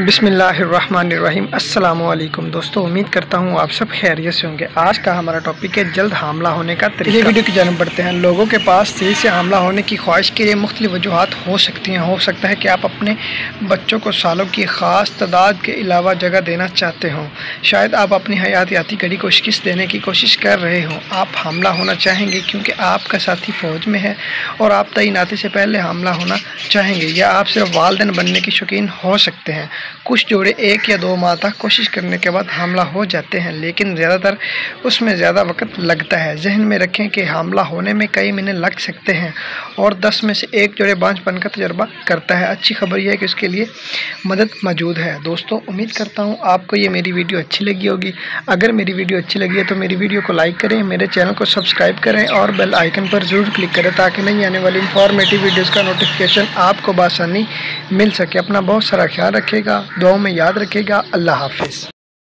बिस्मिल्लाहिर्रहमानिर्रहीम। अस्सलामु अलैकुम दोस्तों, उम्मीद करता हूँ आप सब खैरियत से होंगे। आज का हमारा टॉपिक है जल्द हमला होने का तरीका। ये वीडियो की जानब बढ़ते हैं। लोगों के पास तेज़ी से हमला होने की ख्वाहिश के लिए मुख्तलिफ वजूहात हो सकती हैं। हो सकता है कि आप अपने बच्चों को सालों की ख़ास तादाद के अलावा जगह देना चाहते हों। शायद आप अपनी हयातियाती घड़ी को शिकस्त देने की कोशिश कर रहे हों। आप हमला होना चाहेंगे क्योंकि आपका साथी फ़ौज में है और आप तैनाती से पहले हमला होना चाहेंगे, या आप सिर्फ वालिदैन बनने की शौकीन हो सकते हैं। कुछ जोड़े 1 या 2 माह तक कोशिश करने के बाद हमला हो जाते हैं, लेकिन ज़्यादातर उसमें ज़्यादा वक्त लगता है। जहन में रखें कि हमला होने में कई महीने लग सकते हैं और 10 में से 1 जोड़े बांझपन का तजर्बा करता है। अच्छी खबर यह है कि उसके लिए मदद मौजूद है। दोस्तों, उम्मीद करता हूँ आपको ये मेरी वीडियो अच्छी लगी होगी। अगर मेरी वीडियो अच्छी लगी है तो मेरी वीडियो को लाइक करें, मेरे चैनल को सब्सक्राइब करें और बेल आइकन पर ज़रूर क्लिक करें ताकि नई आने वाली इंफॉर्मेटिव वीडियोज़ का नोटिफिकेशन आपको बआसानी मिल सके। अपना बहुत सारा ख्याल रखिएगा, दुआओं में याद रखिएगा। अल्लाह हाफिज़।